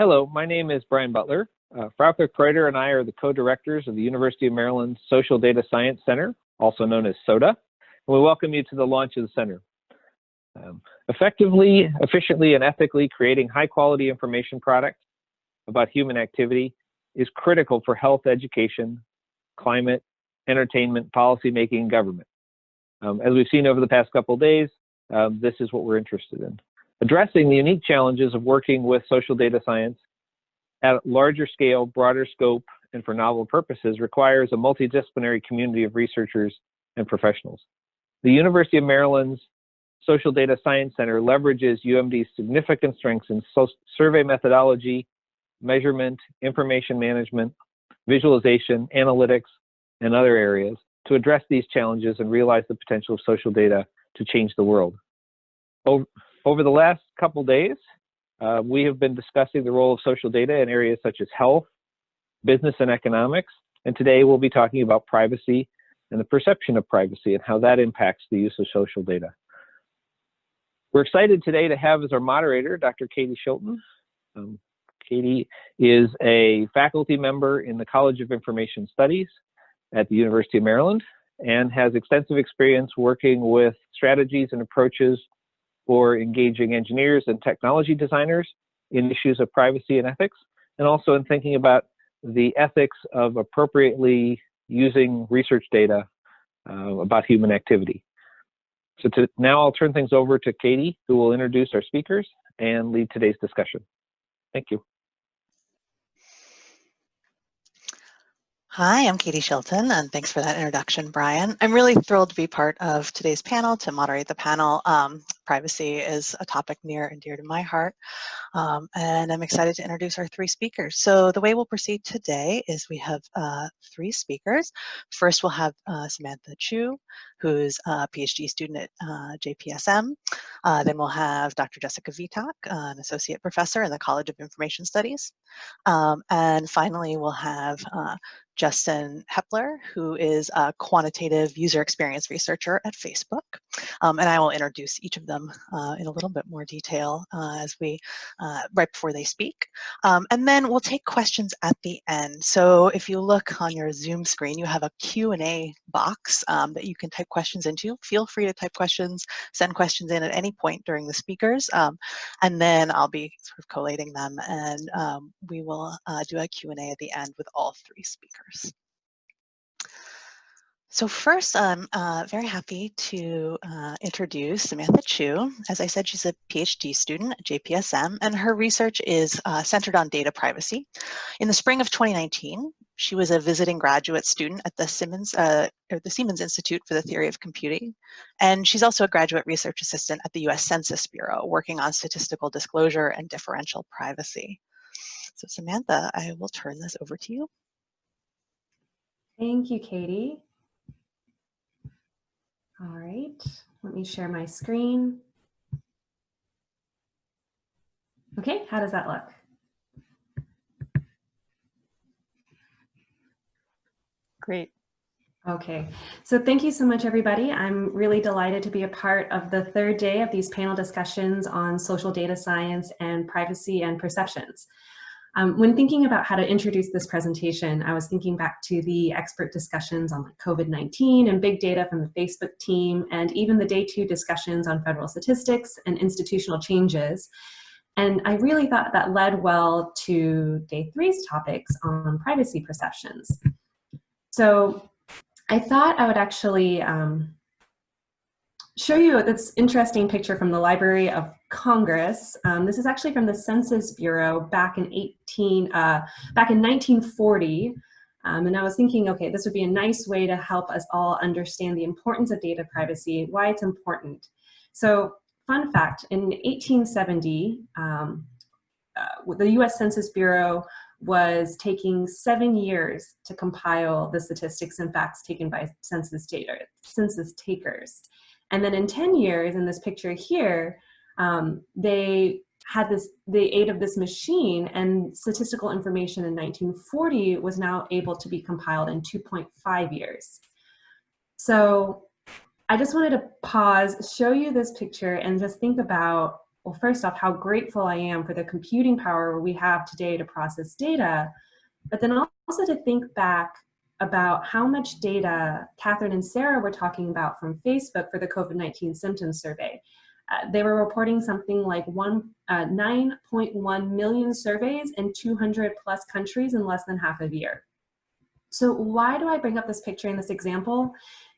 Hello, my name is Brian Butler. Frauke Kreuter and I are the co-directors of the University of Maryland Social Data Science Center, also known as SODA, and we welcome you to the launch of the center. Effectively, efficiently, and ethically creating high-quality information products about human activity is critical for health education, climate, entertainment, policymaking, and government. As we've seen over the past couple of days, this is what we're interested in. Addressing the unique challenges of working with social data science at a larger scale, broader scope, and for novel purposes requires a multidisciplinary community of researchers and professionals. The University of Maryland's Social Data Science Center leverages UMD's significant strengths in survey methodology, measurement, information management, visualization, analytics, and other areas to address these challenges and realize the potential of social data to change the world. Over the last couple days, we have been discussing the role of social data in areas such as health, business, and economics. And today we'll be talking about privacy and the perception of privacy and how that impacts the use of social data. We're excited today to have as our moderator, Dr. Katie Shilton. Katie is a faculty member in the College of Information Studies at the University of Maryland and has extensive experience working with strategies and approaches for engaging engineers and technology designers in issues of privacy and ethics, and also in thinking about the ethics of appropriately using research data about human activity. So now I'll turn things over to Katie, who will introduce our speakers and lead today's discussion. Thank you. Hi, I'm Katie Shilton, and thanks for that introduction, Brian. I'm really thrilled to be part of today's panel, to moderate the panel. Privacy is a topic near and dear to my heart, and I'm excited to introduce our three speakers. So the way we'll proceed today is we have three speakers. First, we'll have Samantha Chu, who's a PhD student at JPSM. Then we'll have Dr. Jessica Vitak, an associate professor in the College of Information Studies. And finally, we'll have Justin Hepler, who is a quantitative user experience researcher at Facebook. And I will introduce each of them in a little bit more detail as we, right before they speak. And then we'll take questions at the end. So if you look on your Zoom screen, you have a Q&A box that you can type questions into. Feel free to type questions, send questions in at any point during the speakers. And then I'll be sort of collating them, and we will do a Q&A at the end with all three speakers. So first, I'm very happy to introduce Samantha Chu. As I said, she's a PhD student at JPSM, and her research is centered on data privacy. In the spring of 2019, she was a visiting graduate student at the Siemens Institute for the Theory of Computing, and she's also a graduate research assistant at the U.S. Census Bureau, working on statistical disclosure and differential privacy. So Samantha, I will turn this over to you. Thank you, Katie. All right, let me share my screen. Okay, how does that look? Great. Okay, so thank you so much, everybody. I'm really delighted to be a part of the third day of these panel discussions on social data science and privacy and perceptions. When thinking about how to introduce this presentation, I was thinking back to the expert discussions on COVID-19 and big data from the Facebook team, and even the day 2 discussions on federal statistics and institutional changes. And I really thought that led well to day 3's topics on privacy perceptions. So I thought I would actually show you this interesting picture from the Library of Congress. This is actually from the Census Bureau back in 1940. And I was thinking, okay, this would be a nice way to help us all understand the importance of data privacy, why it's important. So, fun fact, in 1870, the US Census Bureau was taking 7 years to compile the statistics and facts taken by census takers. And then in 10 years, in this picture here, they had the aid of this machine, and statistical information in 1940 was now able to be compiled in 2.5 years. So I just wanted to pause, show you this picture, and just think about well, first off, how grateful I am for the computing power we have today to process data, but then also to think back about how much data Catherine and Sarah were talking about from Facebook for the COVID-19 symptoms survey. They were reporting something like 9.1 million surveys in 200 plus countries in less than half a year. So why do I bring up this picture in this example,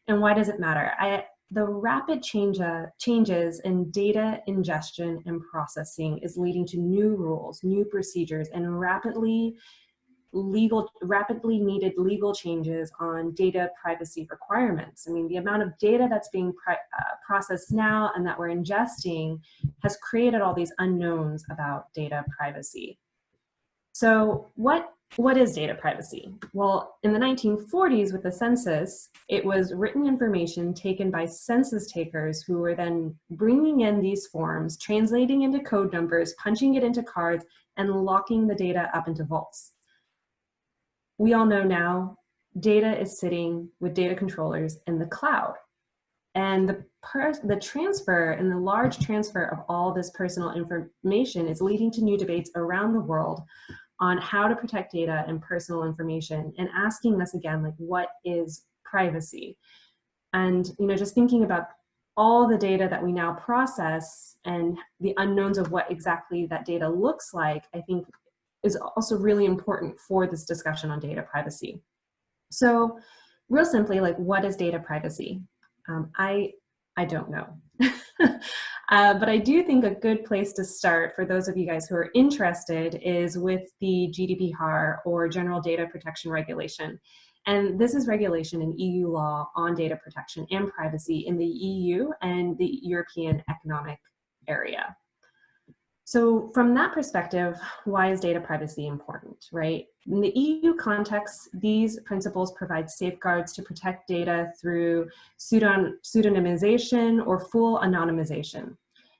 and why does it matter? The rapid changes in data ingestion and processing is leading to new rules, new procedures, and rapidly needed legal changes on data privacy requirements. I mean, the amount of data that's being processed now and that we're ingesting has created all these unknowns about data privacy. So what is data privacy? Well, in the 1940s with the census, it was written information taken by census takers who were then bringing in these forms, translating into code numbers, punching it into cards, and locking the data up into vaults. We all know now data is sitting with data controllers in the cloud. And the transfer and the large transfer of all this personal information is leading to new debates around the world on how to protect data and personal information, and asking us again, like, what is privacy? And, you know, just thinking about all the data that we now process and the unknowns of what exactly that data looks like, I think is also really important for this discussion on data privacy. So real simply, like, what is data privacy? I don't know. But I do think a good place to start for those of you guys who are interested is with the GDPR, or General Data Protection Regulation. And this is regulation in EU law on data protection and privacy in the EU and the European Economic Area. So from that perspective, why is data privacy important, right? In the EU context, these principles provide safeguards to protect data through pseudonymization or full anonymization.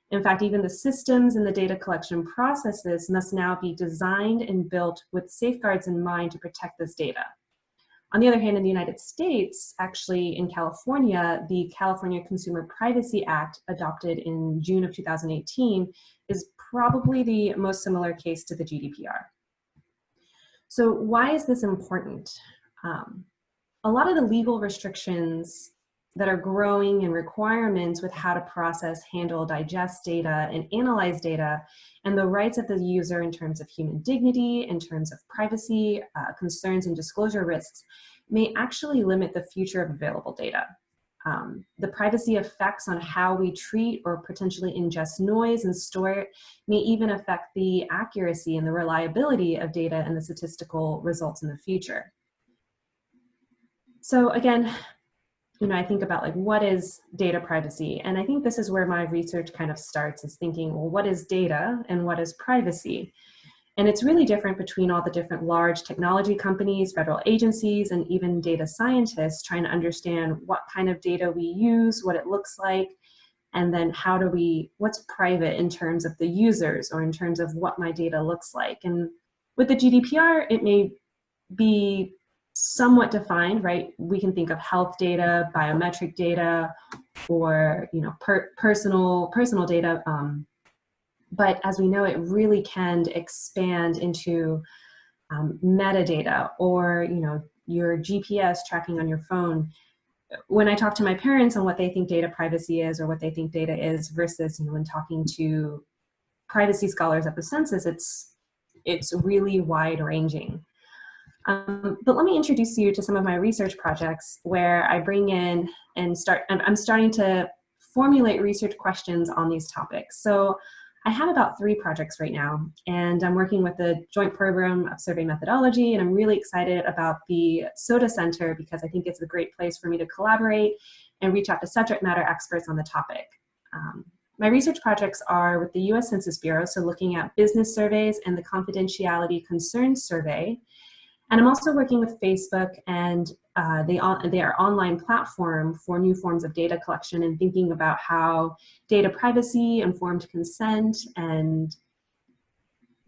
In fact, even the systems and the data collection processes must now be designed and built with safeguards in mind to protect this data. On the other hand, in the United States, actually in California, the California Consumer Privacy Act, adopted in June of 2018, is probably the most similar case to the GDPR. So why is this important? A lot of the legal restrictions that are growing and requirements with how to process, handle, digest data, and analyze data, and the rights of the user in terms of human dignity, in terms of privacy, concerns and disclosure risks, may actually limit the future of available data. The privacy effects on how we treat or potentially ingest noise and store it may even affect the accuracy and the reliability of data and the statistical results in the future. So again, you know, I think about, like, what is data privacy? And I think this is where my research kind of starts, is thinking, well, what is data and what is privacy? And it's really different between all the different large technology companies, federal agencies, and even data scientists trying to understand what kind of data we use, what it looks like, and then what's private in terms of the users or in terms of what my data looks like. And with the GDPR, it may be somewhat defined, right? We can think of health data, biometric data, or, you know, personal data. But as we know, it really can expand into metadata, or, you know, your GPS tracking on your phone. When I talk to my parents on what they think data privacy is, or what they think data is, versus, you know, when talking to privacy scholars at the census, it's really wide ranging. But let me introduce you to some of my research projects where I bring in and I'm starting to formulate research questions on these topics. So I have about 3 projects right now, and I'm working with the Joint Program of Survey Methodology, and I'm really excited about the SOTA Center because I think it's a great place for me to collaborate and reach out to subject matter experts on the topic. My research projects are with the US Census Bureau, so looking at business surveys and the Confidentiality Concerns Survey. And I'm also working with Facebook and their online platform for new forms of data collection, and thinking about how data privacy, informed consent, and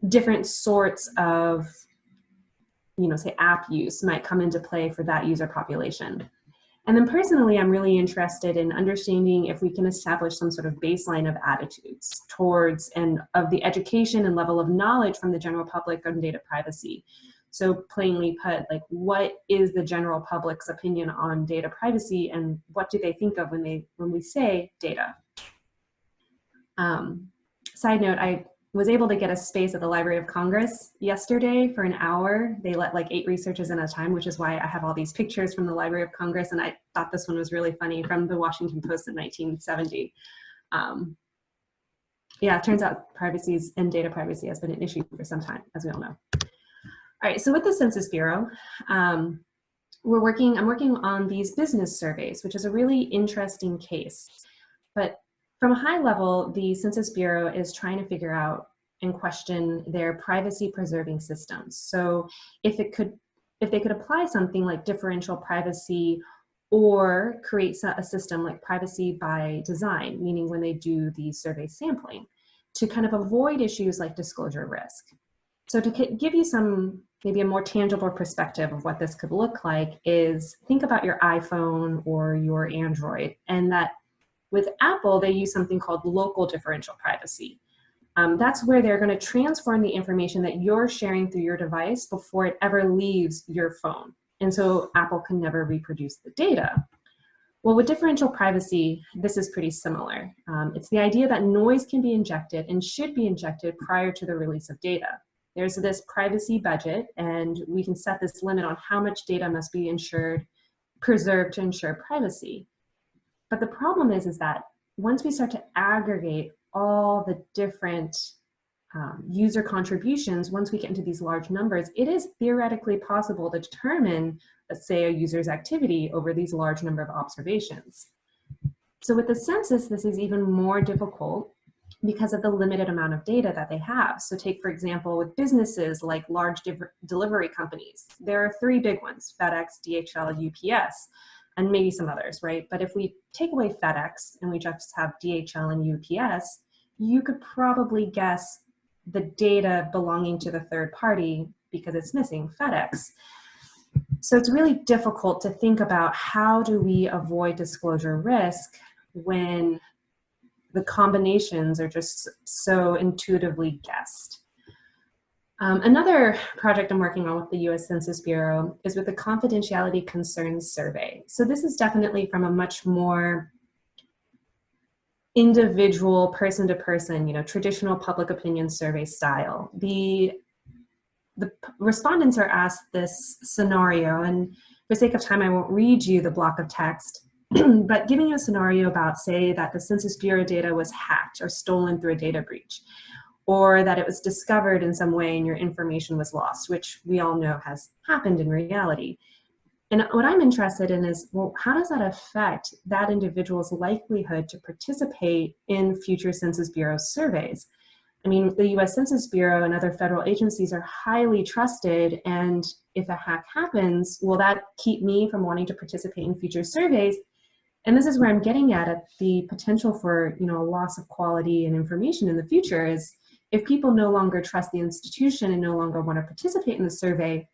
different sorts of, you know, say app use might come into play for that user population. And then personally, I'm really interested in understanding if we can establish some sort of baseline of attitudes towards and of the education and level of knowledge from the general public on data privacy. So plainly put, like, what is the general public's opinion on data privacy, and what do they think of when we say data? Side note, I was able to get a space at the Library of Congress yesterday for an hour. They let like 8 researchers in at a time, which is why I have all these pictures from the Library of Congress. And I thought this one was really funny, from the Washington Post in 1970. Yeah, it turns out privacy and data privacy has been an issue for some time, as we all know. All right, so with the Census Bureau, I'm working on these business surveys, which is a really interesting case. But from a high level, the Census Bureau is trying to figure out and question their privacy preserving systems. So if they could apply something like differential privacy, or create a system like privacy by design, meaning when they do the survey sampling, to kind of avoid issues like disclosure risk. So to give you some, maybe a more tangible perspective of what this could look like, is think about your iPhone or your Android, and that with Apple, they use something called local differential privacy. That's where they're going to transform the information that you're sharing through your device before it ever leaves your phone. And so Apple can never reproduce the data. Well, with differential privacy, this is pretty similar. It's the idea that noise can be injected and should be injected prior to the release of data. There's this privacy budget, and we can set this limit on how much data must be preserved to ensure privacy. But the problem is that once we start to aggregate all the different user contributions, once we get into these large numbers, it is theoretically possible to determine, let's say, a user's activity over these large number of observations. So with the census, this is even more difficult because of the limited amount of data that they have. So take, for example, with businesses like large delivery companies, there are 3 big ones: FedEx, DHL, UPS, and maybe some others, right? But if we take away FedEx and we just have DHL and UPS, you could probably guess the data belonging to the third party because it's missing FedEx. So it's really difficult to think about how do we avoid disclosure risk when the combinations are just so intuitively guessed. Another project I'm working on with the US Census Bureau is with the Confidentiality Concerns Survey. So this is definitely from a much more individual, person-to-person, traditional public opinion survey style. The respondents are asked this scenario, and for sake of time, I won't read you the block of text, but giving you a scenario about, say, that the Census Bureau data was hacked or stolen through a data breach, or that it was discovered in some way and your information was lost, which we all know has happened in reality. And what I'm interested in is, well, how does that affect that individual's likelihood to participate in future Census Bureau surveys? I mean, the US Census Bureau and other federal agencies are highly trusted, and if a hack happens, will that keep me from wanting to participate in future surveys? And this is where I'm getting at the potential for, a loss of quality and information in the future is, if people no longer trust the institution and no longer want to participate in the survey,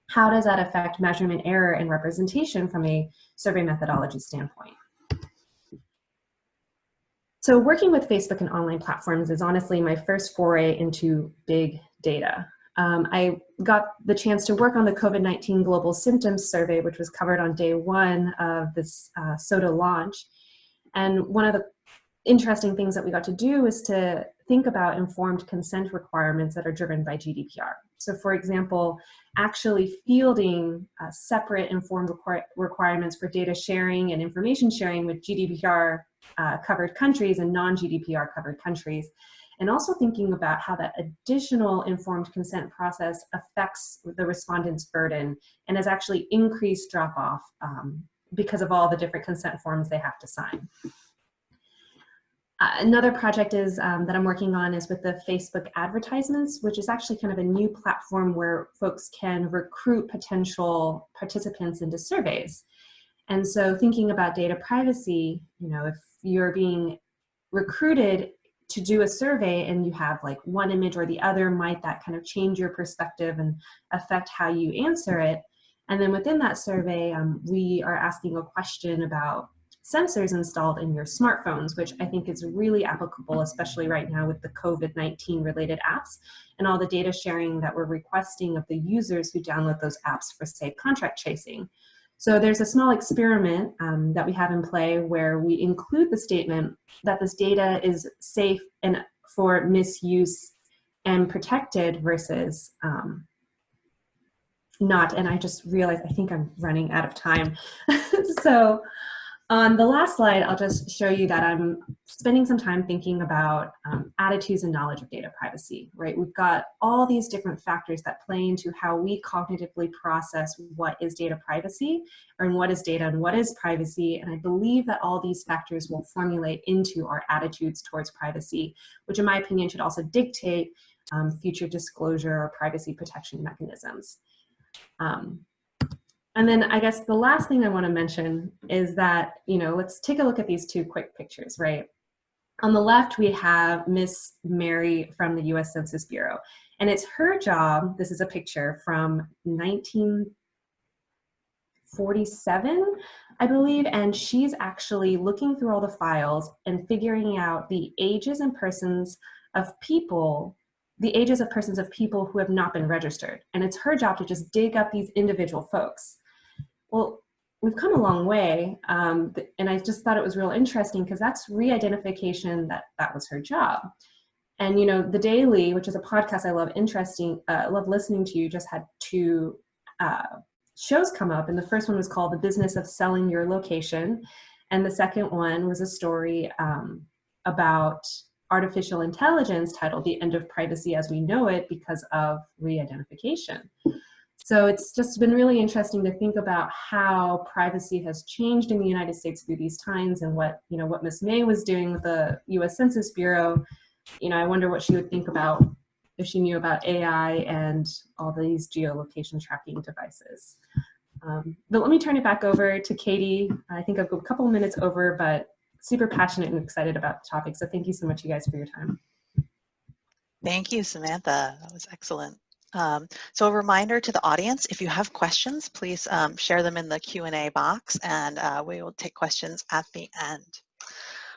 how does that affect measurement error and representation from a survey methodology standpoint? So working with Facebook and online platforms is honestly my first foray into big data. I got the chance to work on the COVID-19 Global Symptoms Survey, which was covered on day 1 of this SOTA launch. And one of the interesting things that we got to do is to think about informed consent requirements that are driven by GDPR. So for example, actually fielding separate informed requirements for data sharing and information sharing with GDPR covered countries and non-GDPR covered countries. And also thinking about how that additional informed consent process affects the respondent's burden and has actually increased drop-off because of all the different consent forms they have to sign. Another project is that I'm working on is with the Facebook advertisements, which is actually kind of a new platform where folks can recruit potential participants into surveys. And so thinking about data privacy, if you're being recruited to do a survey and you have like one image or the other, might that kind of change your perspective and affect how you answer it? And then within that survey, we are asking a question about sensors installed in your smartphones, which I think is really applicable, especially right now with the COVID-19 related apps and all the data sharing that we're requesting of the users who download those apps for, say, contract tracing. So there's a small experiment that we have in play where we include the statement that this data is safe and for misuse and protected versus not. And I just realized I think I'm running out of time. So on the last slide, I'll just show you that I'm spending some time thinking about attitudes and knowledge of data privacy, right? We've got all these different factors that play into how we cognitively process what is data privacy and what is data and what is privacy. And I believe that all these factors will formulate into our attitudes towards privacy, which in my opinion should also dictate future disclosure or privacy protection mechanisms. And then I guess the last thing I want to mention is that, let's take a look at these two quick pictures, right? On the left, we have Miss Mary from the US Census Bureau. And it's her job, this is a picture from 1947, I believe, and she's actually looking through all the files and figuring out the ages and persons of people who have not been registered. And it's her job to just dig up these individual folks. Well, we've come a long way, and I just thought it was real interesting because that's re-identification, that was her job. And The Daily, which is a podcast I love love listening to, just had two shows come up, and the first one was called The Business of Selling Your Location, and the second one was a story about artificial intelligence titled The End of Privacy as We Know It because of re-identification. So it's just been really interesting to think about how privacy has changed in the United States through these times, and what Ms. May was doing with the US Census Bureau. I wonder what she would think about if she knew about AI and all these geolocation tracking devices. But let me turn it back over to Katie. I think I'll go a couple minutes over, but super passionate and excited about the topic. So thank you so much, you guys, for your time. Thank you, Samantha. That was excellent. So a reminder to the audience, if you have questions, please share them in the Q&A box, and we will take questions at the end.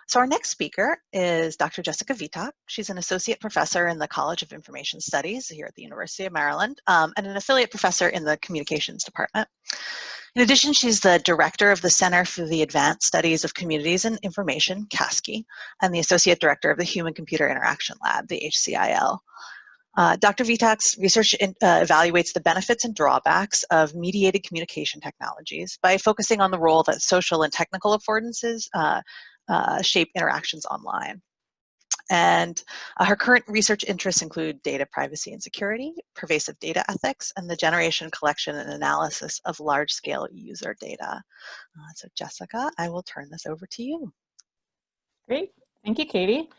So our next speaker is Dr. Jessica Vitak. She's an associate professor in the College of Information Studies here at the University of Maryland, and an affiliate professor in the Communications Department. In addition, she's the director of the Center for the Advanced Studies of Communities and Information, CASCI, and the associate director of the Human-Computer Interaction Lab, the HCIL. Dr. Vitak's research evaluates the benefits and drawbacks of mediated communication technologies by focusing on the role that social and technical affordances shape interactions online. And her current research interests include data privacy and security, pervasive data ethics, and the generation, collection, and analysis of large-scale user data. So Jessica, I will turn this over to you. Great. Thank you, Katie.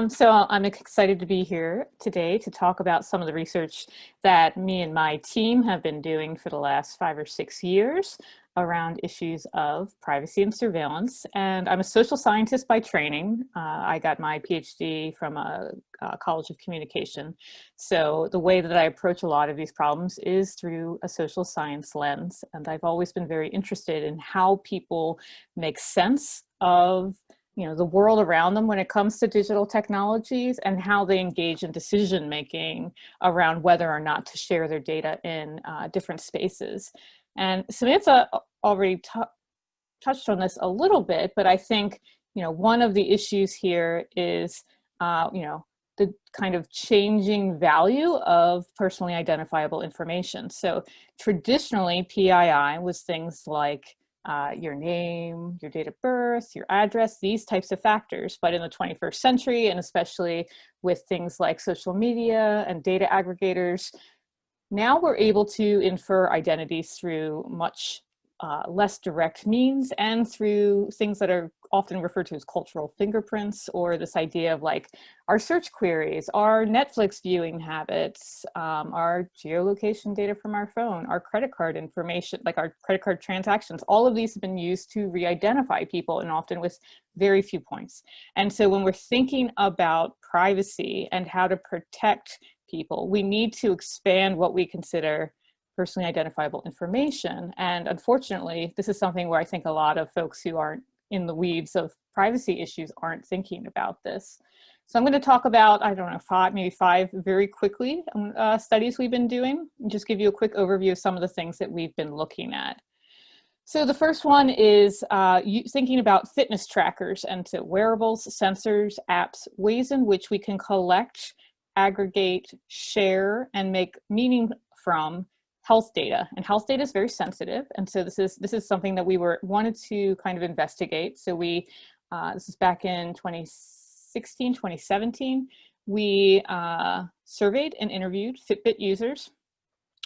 So I'm excited to be here today to talk about some of the research that me and my team have been doing for the last 5 or 6 years around issues of privacy and surveillance. And I'm a social scientist by training. I got my PhD from a College of Communication. So the way that I approach a lot of these problems is through a social science lens. And I've always been very interested in how people make sense of the world around them when it comes to digital technologies, and how they engage in decision making around whether or not to share their data in different spaces. And Samantha already touched on this a little bit, but I think one of the issues here is the kind of changing value of personally identifiable information. So traditionally, PII was things like your name, your date of birth, your address, these types of factors. But in the 21st century, and especially with things like social media and data aggregators, now we're able to infer identities through much less direct means, and through things that are often referred to as cultural fingerprints, or this idea of like our search queries, our Netflix viewing habits, our geolocation data from our phone, our credit card information, like our credit card transactions. All of these have been used to re-identify people, and often with very few points. And so when we're thinking about privacy and how to protect people, we need to expand what we consider personally identifiable information. And unfortunately, this is something where I think a lot of folks who aren't in the weeds of privacy issues aren't thinking about this. So I'm going to talk about, I don't know, maybe five very quickly studies we've been doing, and just give you a quick overview of some of the things that we've been looking at. So the first one is thinking about fitness trackers, and so wearables, sensors, apps, ways in which we can collect, aggregate, share, and make meaning from health data. And health data is very sensitive, and so this is something that we wanted to kind of investigate. So this is back in 2016, 2017. We surveyed and interviewed Fitbit users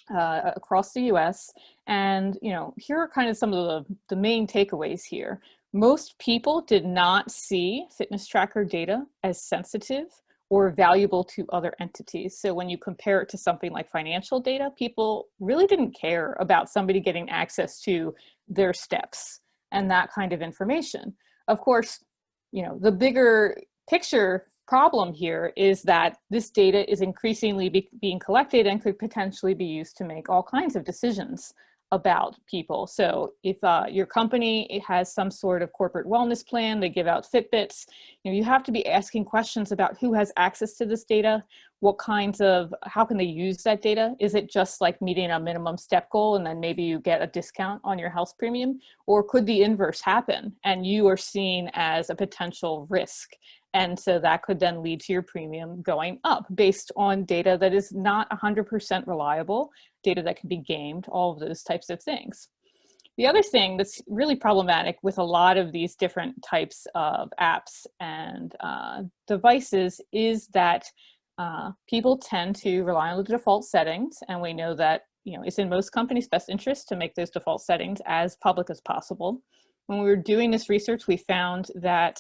across the US. And, here are kind of some of the main takeaways here. Most people did not see fitness tracker data as sensitive or valuable to other entities. So when you compare it to something like financial data, people really didn't care about somebody getting access to their steps and that kind of information. Of course, the bigger picture problem here is that this data is increasingly being collected and could potentially be used to make all kinds of decisions about people. So if your company has some sort of corporate wellness plan, they give out Fitbits, you have to be asking questions about who has access to this data, how can they use that data? Is it just like meeting a minimum step goal and then maybe you get a discount on your health premium? Or could the inverse happen and you are seen as a potential risk? And so that could then lead to your premium going up based on data that is not 100% reliable, data that can be gamed, all of those types of things. The other thing that's really problematic with a lot of these different types of apps and devices is that people tend to rely on the default settings. And we know that it's in most companies' best interest to make those default settings as public as possible. When we were doing this research, we found that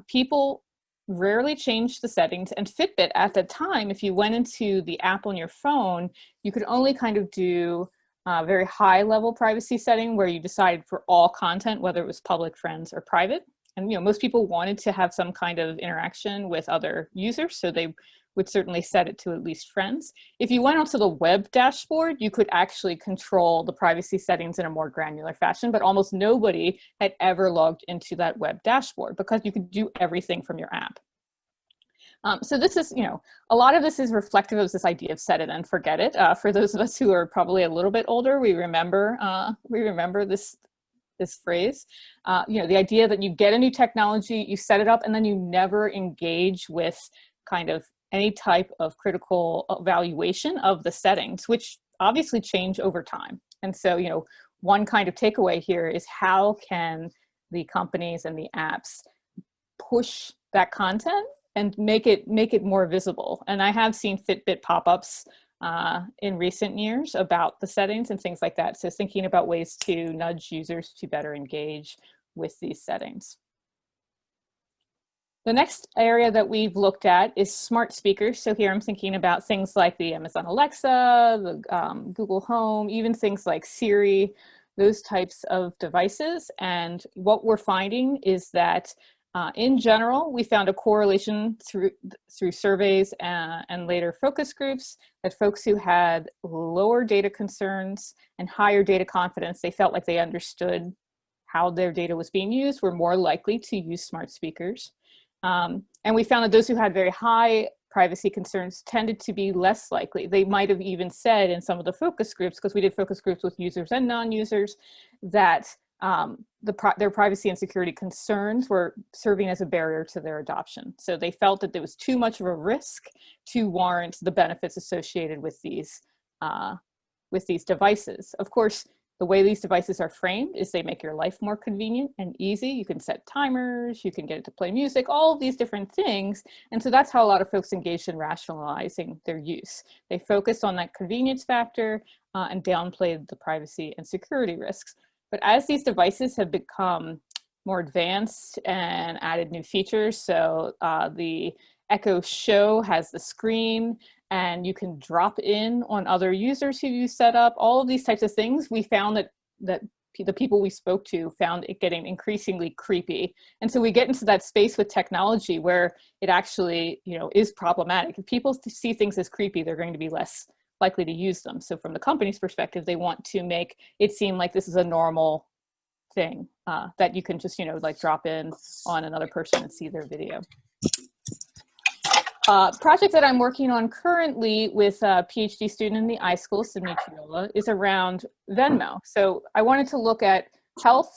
people rarely changed the settings, and Fitbit at the time, if you went into the app on your phone, you could only kind of do a very high level privacy setting where you decided for all content, whether it was public, friends, or private. And most people wanted to have some kind of interaction with other users, so they would certainly set it to at least friends. If you went onto the web dashboard, you could actually control the privacy settings in a more granular fashion, but almost nobody had ever logged into that web dashboard because you could do everything from your app. So this is, a lot of this is reflective of this idea of set it and forget it. For those of us who are probably a little bit older, we remember this phrase. The idea that you get a new technology, you set it up, and then you never engage with kind of any type of critical evaluation of the settings, which obviously change over time. And so, one kind of takeaway here is how can the companies and the apps push that content and make it more visible. And I have seen Fitbit pop-ups in recent years about the settings and things like that. So thinking about ways to nudge users to better engage with these settings. The next area that we've looked at is smart speakers. So here I'm thinking about things like the Amazon Alexa, the Google Home, even things like Siri, those types of devices. And what we're finding is that in general, we found a correlation through surveys and later focus groups that folks who had lower data concerns and higher data confidence, they felt like they understood how their data was being used, were more likely to use smart speakers. And we found that those who had very high privacy concerns tended to be less likely. They might have even said in some of the focus groups, because we did focus groups with users and non-users, that their privacy and security concerns were serving as a barrier to their adoption. So they felt that there was too much of a risk to warrant the benefits associated with these devices. Of course, the way these devices are framed is they make your life more convenient and easy. You can set timers, you can get it to play music, all of these different things. And so that's how a lot of folks engaged in rationalizing their use. They focused on that convenience factor and downplayed the privacy and security risks. But as these devices have become more advanced and added new features, so the Echo Show has the screen, and you can drop in on other users who you set up, all of these types of things, we found that the people we spoke to found it getting increasingly creepy. And so we get into that space with technology where it actually, is problematic. If people see things as creepy, they're going to be less likely to use them. So from the company's perspective, they want to make it seem like this is a normal thing that you can just, like drop in on another person and see their video. Project that I'm working on currently with a PhD student in the iSchool, Sydney Triola, is around Venmo. So I wanted to look at health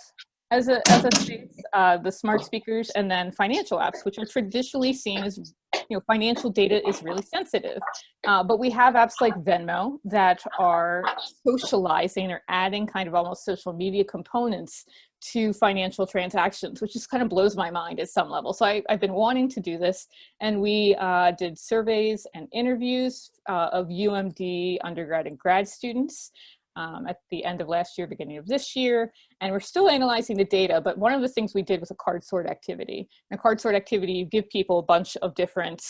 as a space, the smart speakers, and then financial apps, which are traditionally seen as, financial data is really sensitive. But we have apps like Venmo that are socializing or adding kind of almost social media components to financial transactions, which just kind of blows my mind at some level. So I've been wanting to do this, and we did surveys and interviews of UMD undergrad and grad students at the end of last year, beginning of this year, and we're still analyzing the data. But one of the things we did was a card sort activity. And a card sort activity, you give people a bunch of different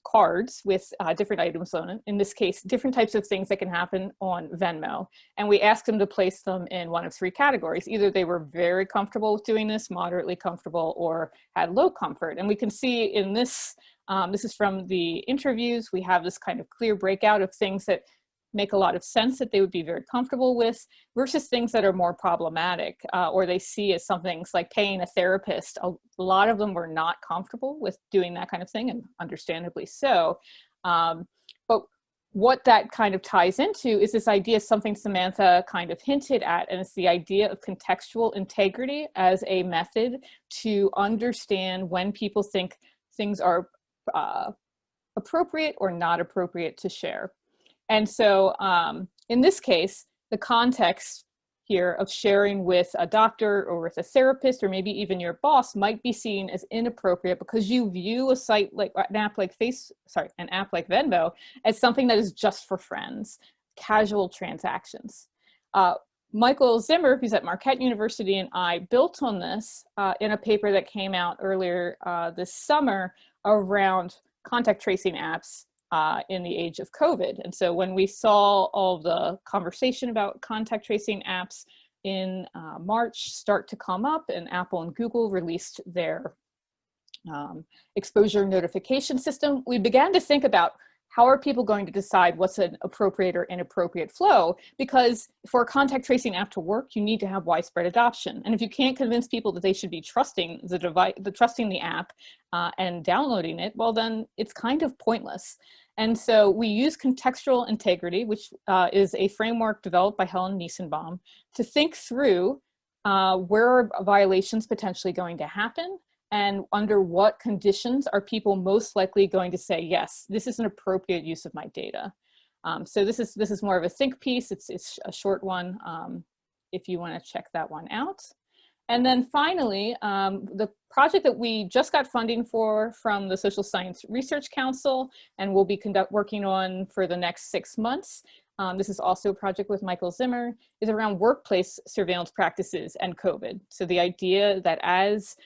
cards with different items on it. In this case, different types of things that can happen on Venmo. And we asked them to place them in one of three categories. Either they were very comfortable with doing this, moderately comfortable, or had low comfort. And we can see in this, this is from the interviews, we have this kind of clear breakout of things that make a lot of sense that they would be very comfortable with versus things that are more problematic or they see as some things like paying a therapist. A lot of them were not comfortable with doing that kind of thing, and understandably so. But what that kind of ties into is this idea, something Samantha kind of hinted at, and it's the idea of contextual integrity as a method to understand when people think things are appropriate or not appropriate to share. And so in this case, the context here of sharing with a doctor or with a therapist or maybe even your boss might be seen as inappropriate because you view a site like an app like Venmo as something that is just for friends, casual transactions. Michael Zimmer, who's at Marquette University, and I built on this in a paper that came out earlier this summer around contact tracing apps in the age of COVID. And so when we saw all the conversation about contact tracing apps in March start to come up, and Apple and Google released their exposure notification system, we began to think about how are people going to decide what's an appropriate or inappropriate flow? Because for a contact tracing app to work, you need to have widespread adoption. And if you can't convince people that they should be trusting the device, trusting the app and downloading it, well, then it's kind of pointless. And so we use contextual integrity, which is a framework developed by Helen Niesenbaum, to think through where are violations potentially going to happen, and under what conditions are people most likely going to say, yes, this is an appropriate use of my data. So this is more of a think piece. It's a short one if you want to check that one out. And then finally, the project that we just got funding for from the Social Science Research Council and we'll be working on for the next 6 months, this is also a project with Michael Zimmer, is around workplace surveillance practices and COVID. So the idea that as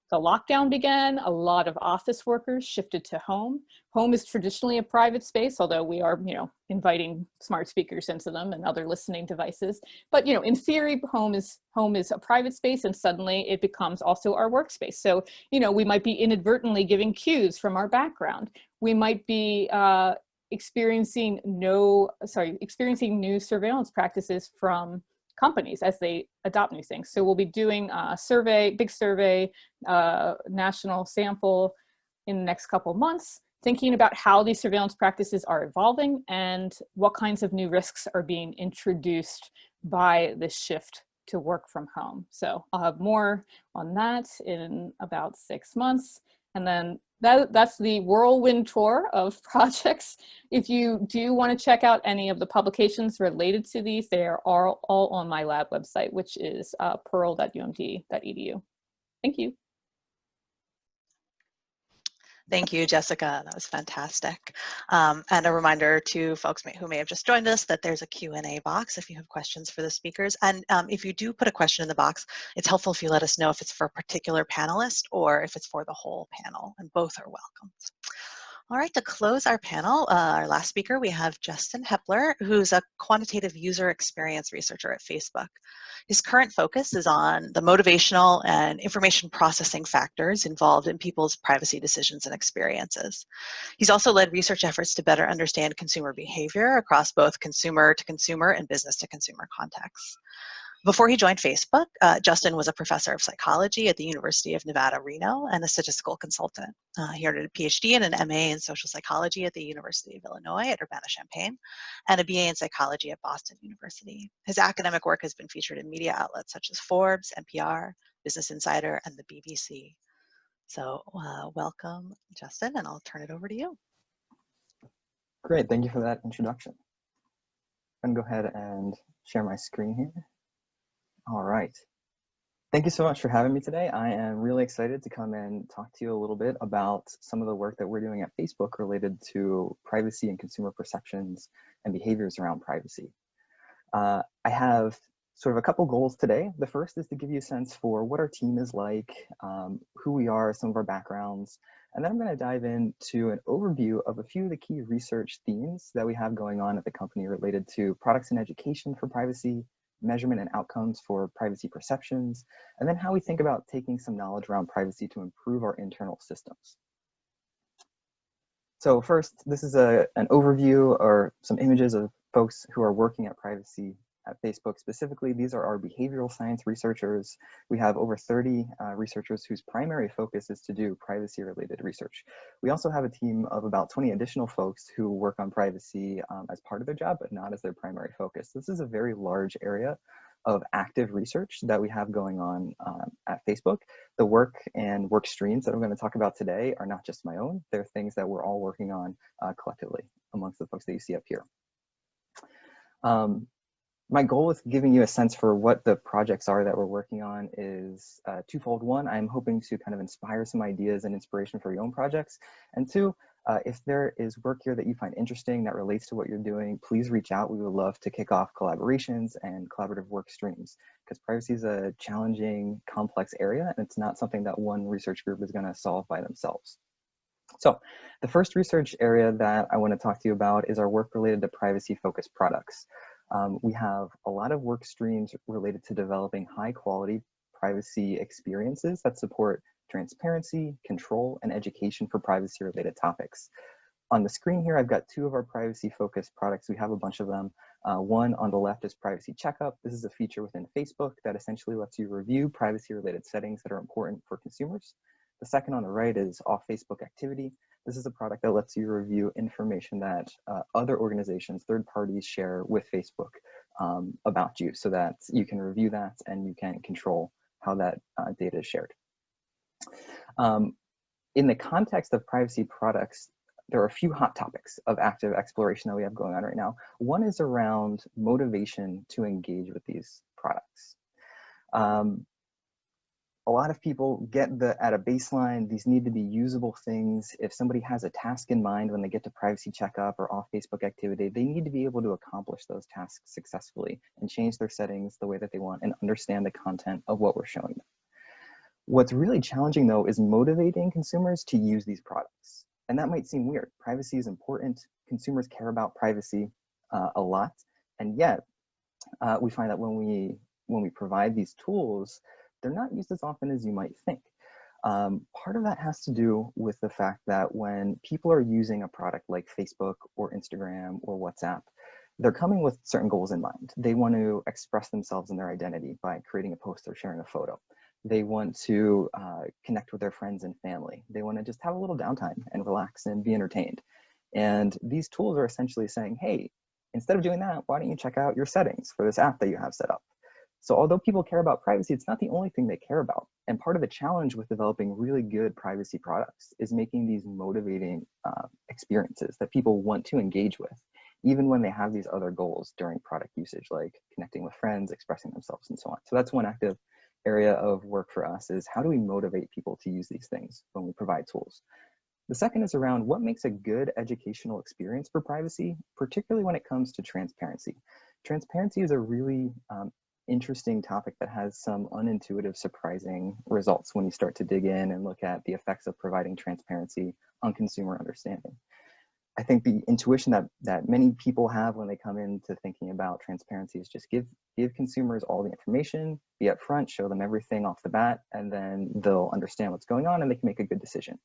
the lockdown began, a lot of office workers shifted to home. Home is traditionally a private space, although we are, inviting smart speakers into them and other listening devices. But, in theory, home is a private space, and suddenly it becomes also our workspace. So, we might be inadvertently giving cues from our background. We might be experiencing new surveillance practices from companies as they adopt new things. So we'll be doing a big survey, national sample in the next couple of months, thinking about how these surveillance practices are evolving and what kinds of new risks are being introduced by this shift to work from home. So I'll have more on that in about 6 months. And then that's the whirlwind tour of projects. If you do want to check out any of the publications related to these, they are all on my lab website, which is pearl.umd.edu. Thank you. Thank you, Jessica. That was fantastic. And a reminder to folks who may have just joined us that there's a Q&A box if you have questions for the speakers. And if you do put a question in the box, it's helpful if you let us know if it's for a particular panelist or if it's for the whole panel, and both are welcome. All right, to close our panel, our last speaker, we have Justin Hepler, who's a quantitative user experience researcher at Facebook. His current focus is on the motivational and information processing factors involved in people's privacy decisions and experiences. He's also led research efforts to better understand consumer behavior across both consumer-to-consumer and business-to-consumer contexts. Before he joined Facebook, Justin was a professor of psychology at the University of Nevada, Reno, and a statistical consultant. He earned a PhD and an MA in social psychology at the University of Illinois at Urbana-Champaign, and a BA in psychology at Boston University. His academic work has been featured in media outlets such as Forbes, NPR, Business Insider, and the BBC. So welcome, Justin, and I'll turn it over to you. Great, thank you for that introduction. I'm gonna go ahead and share my screen here. All right. Thank you so much for having me today. I am really excited to come and talk to you a little bit about some of the work that we're doing at Facebook related to privacy and consumer perceptions and behaviors around privacy. I have sort of a couple goals today. The first is to give you a sense for what our team is like, who we are, some of our backgrounds, and then I'm going to dive into an overview of a few of the key research themes that we have going on at the company related to products and education for privacy, measurement and outcomes for privacy perceptions, and then how we think about taking some knowledge around privacy to improve our internal systems. So first, this is an overview or some images of folks who are working at privacy at Facebook. Specifically, these are our behavioral science researchers. We have over 30 researchers whose primary focus is to do privacy-related research. We also have a team of about 20 additional folks who work on privacy as part of their job, but not as their primary focus. This is a very large area of active research that we have going on at Facebook. The work and work streams that I'm going to talk about today are not just my own. They're things that we're all working on collectively amongst the folks that you see up here. My goal with giving you a sense for what the projects are that we're working on is twofold. One, I'm hoping to kind of inspire some ideas and inspiration for your own projects. And two, if there is work here that you find interesting that relates to what you're doing, please reach out. We would love to kick off collaborations and collaborative work streams, because privacy is a challenging, complex area, and it's not something that one research group is going to solve by themselves. So the first research area that I want to talk to you about is our work related to privacy-focused products. We have a lot of work streams related to developing high-quality privacy experiences that support transparency, control, and education for privacy-related topics. On the screen here, I've got two of our privacy-focused products. We have a bunch of them. One on the left is Privacy Checkup. This is a feature within Facebook that essentially lets you review privacy-related settings that are important for consumers. The second on the right is Off Facebook Activity. This is a product that lets you review information that other organizations, third parties, share with Facebook about you, so that you can review that and you can control how that data is shared. In the context of privacy products, there are a few hot topics of active exploration that we have going on right now. One is around motivation to engage with these products. A lot of people get at a baseline, these need to be usable things. If somebody has a task in mind when they get to Privacy Checkup or Off Facebook Activity, they need to be able to accomplish those tasks successfully and change their settings the way that they want and understand the content of what we're showing them. What's really challenging, though, is motivating consumers to use these products. And that might seem weird. Privacy is important. Consumers care about privacy a lot. And yet, we find that when we provide these tools, they're not used as often as you might think. Part of that has to do with the fact that when people are using a product like Facebook or Instagram or WhatsApp, they're coming with certain goals in mind. They want to express themselves and their identity by creating a post or sharing a photo. They want to connect with their friends and family. They want to just have a little downtime and relax and be entertained. And these tools are essentially saying, hey, instead of doing that, why don't you check out your settings for this app that you have set up? So although people care about privacy, it's not the only thing they care about. And part of the challenge with developing really good privacy products is making these motivating experiences that people want to engage with, even when they have these other goals during product usage, like connecting with friends, expressing themselves, and so on. So that's one active area of work for us, is how do we motivate people to use these things when we provide tools? The second is around what makes a good educational experience for privacy, particularly when it comes to transparency. Transparency is a really interesting topic that has some unintuitive, surprising results when you start to dig in and look at the effects of providing transparency on consumer understanding. I think the intuition that many people have when they come into thinking about transparency is just give consumers all the information, be upfront, show them everything off the bat, and then they'll understand what's going on and they can make a good decision.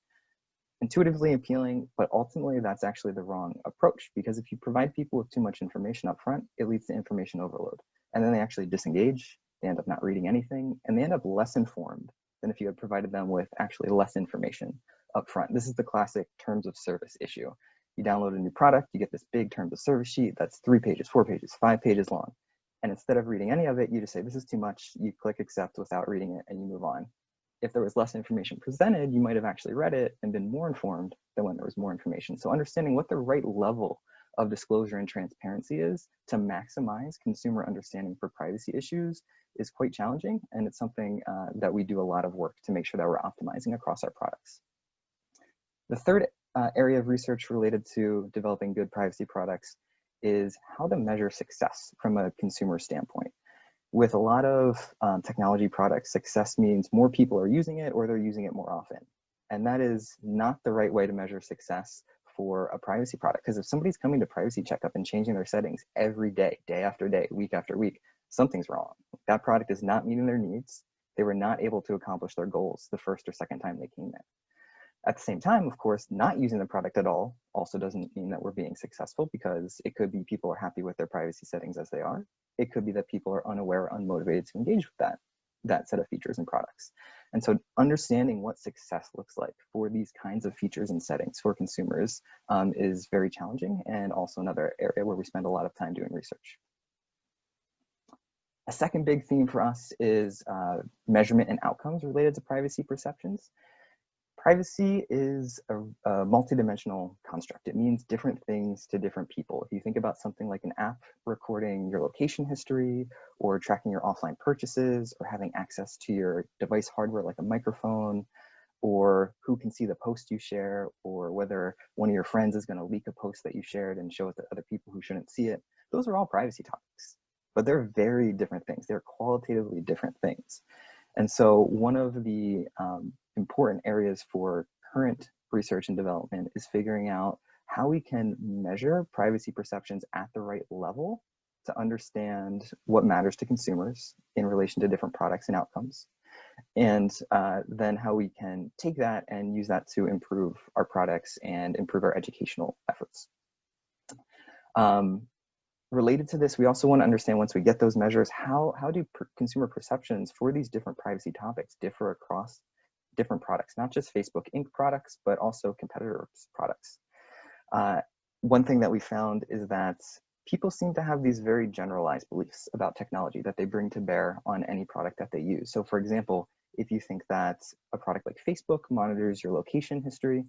Intuitively appealing, but ultimately that's actually the wrong approach, because if you provide people with too much information up front, it leads to information overload. And then they actually disengage, they end up not reading anything, and they end up less informed than if you had provided them with actually less information up front. This is the classic terms of service issue. You download a new product, you get this big terms of service sheet that's 3 pages, 4 pages, 5 pages long. And instead of reading any of it, you just say, this is too much, you click accept without reading it, and you move on. If there was less information presented, you might have actually read it and been more informed than when there was more information. So understanding what the right level of disclosure and transparency is to maximize consumer understanding for privacy issues is quite challenging. And it's something that we do a lot of work to make sure that we're optimizing across our products. The third area of research related to developing good privacy products is how to measure success from a consumer standpoint. With a lot of technology products, success means more people are using it or they're using it more often. And that is not the right way to measure success for a privacy product. Because if somebody's coming to privacy checkup and changing their settings every day, day after day, week after week, something's wrong. That product is not meeting their needs. They were not able to accomplish their goals the first or second time they came in. At the same time, of course, not using the product at all also doesn't mean that we're being successful, because it could be people are happy with their privacy settings as they are. It could be that people are unaware or unmotivated to engage with that set of features and products. And so understanding what success looks like for these kinds of features and settings for consumers is very challenging, and also another area where we spend a lot of time doing research. A second big theme for us is measurement and outcomes related to privacy perceptions. Privacy is a multidimensional construct. It means different things to different people. If you think about something like an app recording your location history, or tracking your offline purchases, or having access to your device hardware like a microphone, or who can see the post you share, or whether one of your friends is going to leak a post that you shared and show it to other people who shouldn't see it, those are all privacy topics. But they're very different things. They're qualitatively different things. And so one of the important areas for current research and development is figuring out how we can measure privacy perceptions at the right level to understand what matters to consumers in relation to different products and outcomes. And then how we can take that and use that to improve our products and improve our educational efforts. Related to this, we also want to understand, once we get those measures, how do consumer perceptions for these different privacy topics differ across different products, not just Facebook Inc. products, but also competitors' products. One thing that we found is that people seem to have these very generalized beliefs about technology that they bring to bear on any product that they use. So for example, if you think that a product like Facebook monitors your location history,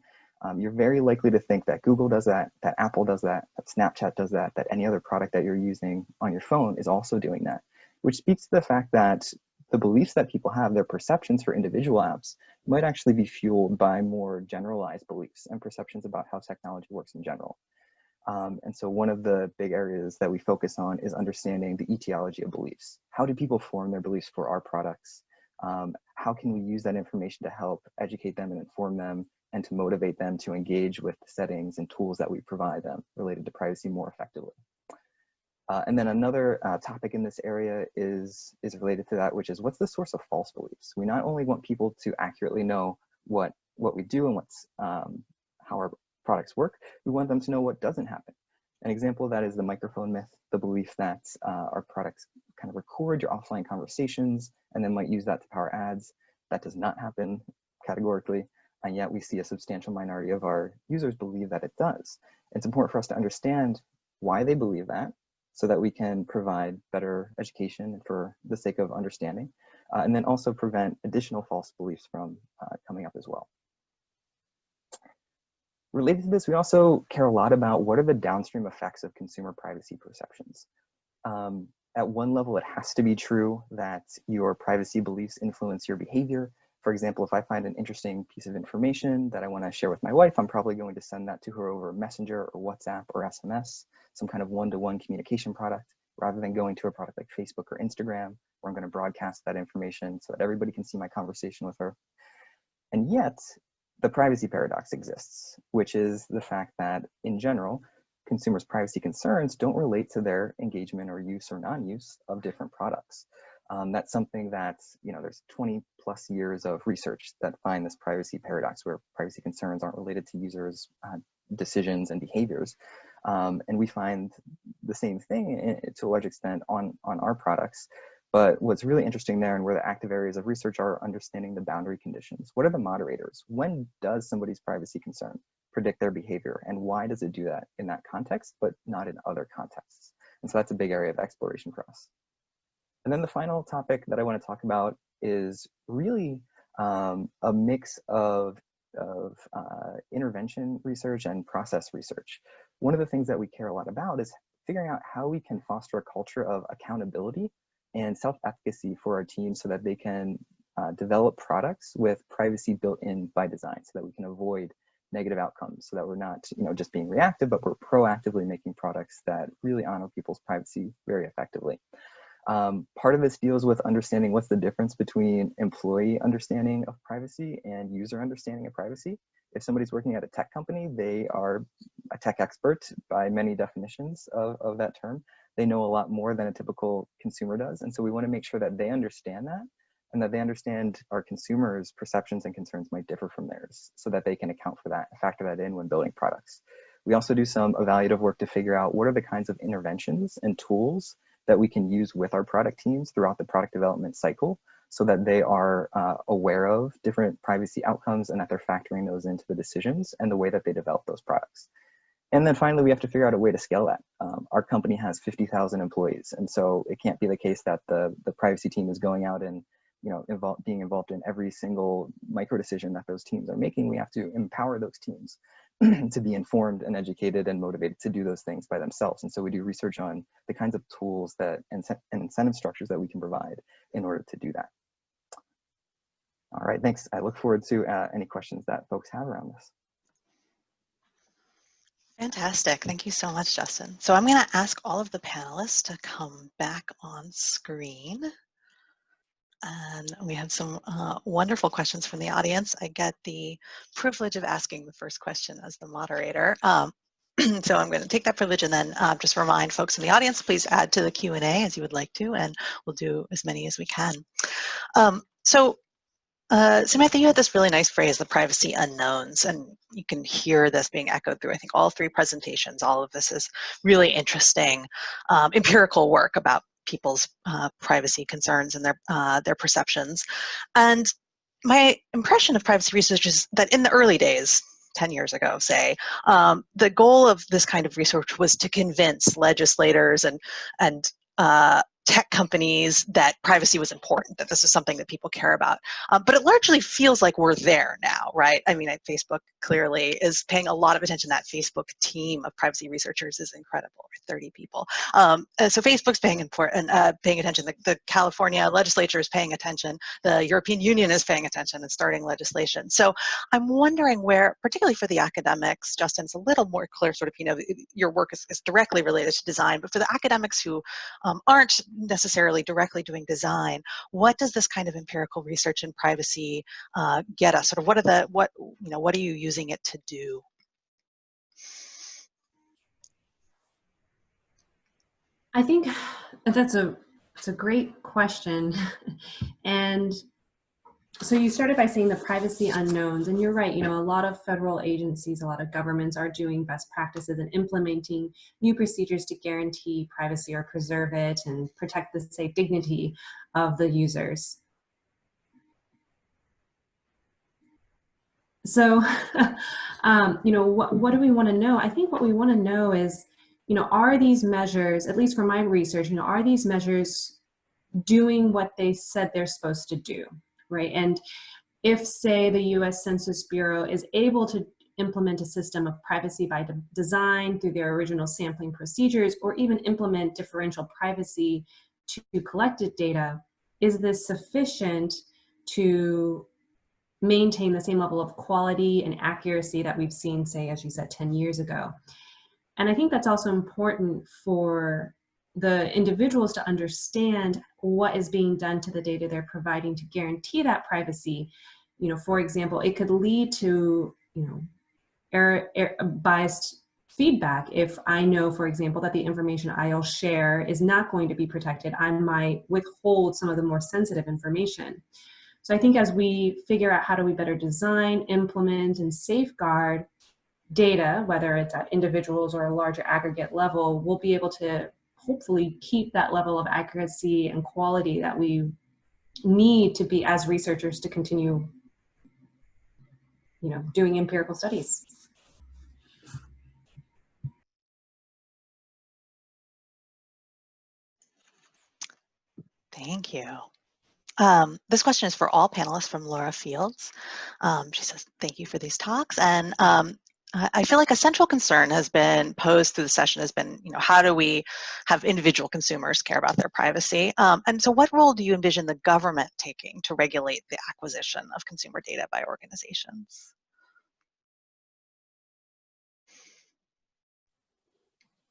you're very likely to think that Google does that Apple does that Snapchat does that any other product that you're using on your phone is also doing that, which speaks to the fact that the beliefs that people have, their perceptions for individual apps, might actually be fueled by more generalized beliefs and perceptions about how technology works in general. And so one of the big areas that we focus on is understanding the etiology of beliefs. How do people form their beliefs for our products? How can we use that information to help educate them and inform them, and to motivate them to engage with the settings and tools that we provide them related to privacy more effectively? And then another topic in this area is related to that, which is, what's the source of false beliefs? We not only want people to accurately know what we do and how our products work, we want them to know what doesn't happen. An example of that is the microphone myth, the belief that our products kind of record your offline conversations and then might use that to power ads. That does not happen categorically, and yet we see a substantial minority of our users believe that it does. It's important for us to understand why they believe that, so that we can provide better education for the sake of understanding, and then also prevent additional false beliefs from coming up as well. Related to this, we also care a lot about what are the downstream effects of consumer privacy perceptions. At one level, it has to be true that your privacy beliefs influence your behavior. For example, if I find an interesting piece of information that I want to share with my wife, I'm probably going to send that to her over Messenger or WhatsApp or SMS, some kind of one-to-one communication product, rather than going to a product like Facebook or Instagram, where I'm going to broadcast that information so that everybody can see my conversation with her. And yet, the privacy paradox exists, which is the fact that in general, consumers' privacy concerns don't relate to their engagement or use or non-use of different products. That's something that, there's 20 plus years of research that find this privacy paradox where privacy concerns aren't related to users' decisions and behaviors. And we find the same thing to a large extent on our products. But what's really interesting there, and where the active areas of research are understanding the boundary conditions. What are the moderators? When does somebody's privacy concern predict their behavior? And why does it do that in that context, but not in other contexts? And so that's a big area of exploration for us. And then the final topic that I want to talk about is really a mix of intervention research and process research. One of the things that we care a lot about is figuring out how we can foster a culture of accountability and self-efficacy for our teams so that they can develop products with privacy built in by design, so that we can avoid negative outcomes, so that we're not just being reactive, but we're proactively making products that really honor people's privacy very effectively. Part of this deals with understanding what's the difference between employee understanding of privacy and user understanding of privacy. If somebody's working at a tech company, they are a tech expert by many definitions of that term. They know a lot more than a typical consumer does. And so we want to make sure that they understand that, and that they understand our consumers' perceptions and concerns might differ from theirs, so that they can account for that and factor that in when building products. We also do some evaluative work to figure out what are the kinds of interventions and tools that we can use with our product teams throughout the product development cycle, so that they are aware of different privacy outcomes and that they're factoring those into the decisions and the way that they develop those products. And then finally, we have to figure out a way to scale that. Our company has 50,000 employees, and so it can't be the case that the privacy team is going out and being involved in every single micro decision that those teams are making. We have to empower those teams to be informed and educated and motivated to do those things by themselves. And so we do research on the kinds of tools that and incentive structures that we can provide in order to do that. All right, thanks. I look forward to any questions that folks have around this. Fantastic. Thank you so much, Justin. So I'm going to ask all of the panelists to come back on screen. And we have some wonderful questions from the audience. I get the privilege of asking the first question as the moderator. So I'm going to take that privilege and then just remind folks in the audience, please add to the Q&A as you would like to, and we'll do as many as we can. Samantha, you had this really nice phrase, the privacy unknowns, and you can hear this being echoed through, I think, all three presentations. All of this is really interesting empirical work about people's privacy concerns and their perceptions. And my impression of privacy research is that in the early days, 10 years ago, say, the goal of this kind of research was to convince legislators and tech companies that privacy was important, that this is something that people care about. But it largely feels like we're there now, right? I mean, Facebook clearly is paying a lot of attention. That Facebook team of privacy researchers is incredible, 30 people. So Facebook's paying attention. The California legislature is paying attention. The European Union is paying attention and starting legislation. So I'm wondering where, particularly for the academics, Justin, it's a little more clear, sort of, your work is directly related to design, but for the academics who aren't necessarily directly doing design, what does this kind of empirical research in privacy get us? Sort of what are you using it to do? I think that's a great question. And so you started by saying the privacy unknowns, and you're right, a lot of federal agencies, a lot of governments are doing best practices and implementing new procedures to guarantee privacy or preserve it and protect the safe dignity of the users. So, what do we want to know? I think what we want to know is, are these measures, at least for my research, are these measures doing what they said they're supposed to do? Right. And if, say, the US Census Bureau is able to implement a system of privacy by design through their original sampling procedures, or even implement differential privacy to collected data, is this sufficient to maintain the same level of quality and accuracy that we've seen, say, as you said, 10 years ago? And I think that's also important for the individuals to understand what is being done to the data they're providing to guarantee that privacy. for example, it could lead to, biased feedback. If I know, for example, that the information I'll share is not going to be protected, I might withhold some of the more sensitive information. So I think as we figure out how do we better design, implement, and safeguard data, whether it's at individuals or a larger aggregate level, we'll be able to hopefully keep that level of accuracy and quality that we need to be as researchers to continue, doing empirical studies. Thank you. This question is for all panelists from Laura Fields. She says, thank you for these talks. And I feel like a central concern has been posed through the session has been, how do we have individual consumers care about their privacy? And so what role do you envision the government taking to regulate the acquisition of consumer data by organizations?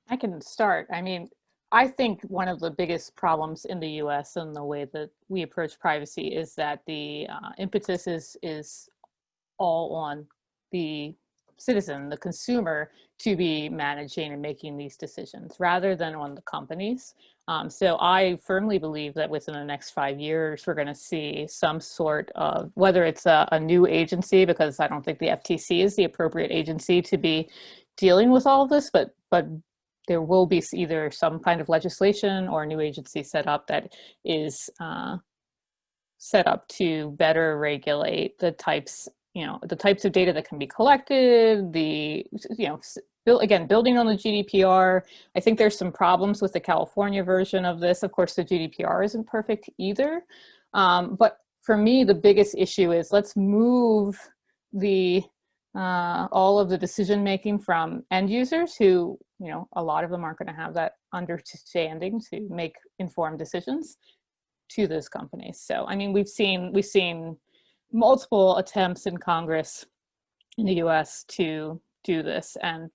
I can start. I mean, I think one of the biggest problems in the US and the way that we approach privacy is that the impetus is all on the citizen, the consumer, to be managing and making these decisions rather than on the companies. So I firmly believe that within the next 5 years, we're going to see some sort of, whether it's a new agency, because I don't think the FTC is the appropriate agency to be dealing with all of this, but there will be either some kind of legislation or a new agency set up that is set up to better regulate the types of data that can be collected, building on the GDPR. I think there's some problems with the California version of this. Of course, the GDPR isn't perfect either. But for me, the biggest issue is let's move all of the decision making from end users who, a lot of them aren't going to have that understanding to make informed decisions, to those companies. So, I mean, we've seen multiple attempts in Congress in the US to do this, and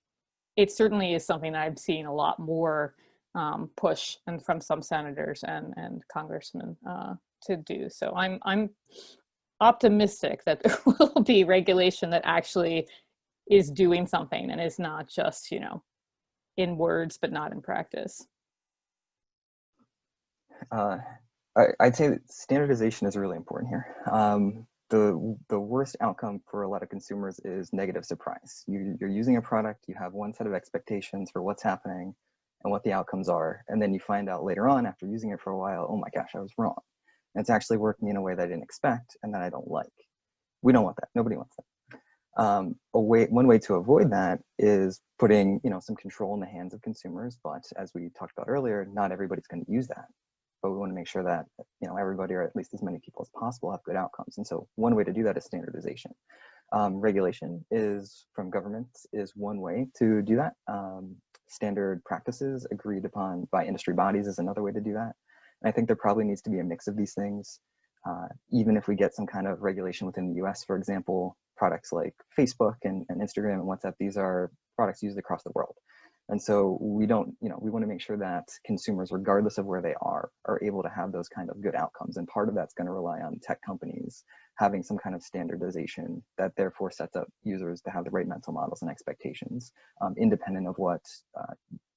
it certainly is something that I've seen a lot more push and from some senators and congressmen to do. So I'm optimistic that there will be regulation that actually is doing something and is not just, in words, but not in practice. I'd say that standardization is really important here. The worst outcome for a lot of consumers is negative surprise. You're using a product, you have one set of expectations for what's happening and what the outcomes are, and then you find out later on after using it for a while, oh my gosh, I was wrong. And it's actually working in a way that I didn't expect and that I don't like. We don't want that. Nobody wants that. One way to avoid that is putting some control in the hands of consumers, but as we talked about earlier, not everybody's going to use that. But we want to make sure that everybody, or at least as many people as possible, have good outcomes. And so one way to do that is standardization. Regulation from governments is one way to do that. Standard practices agreed upon by industry bodies is another way to do that. And I think there probably needs to be a mix of these things. Even if we get some kind of regulation within the US, for example, products like Facebook and Instagram and WhatsApp, these are products used across the world. And so we want to make sure that consumers, regardless of where they are able to have those kind of good outcomes. And part of that's going to rely on tech companies having some kind of standardization that therefore sets up users to have the right mental models and expectations, independent of what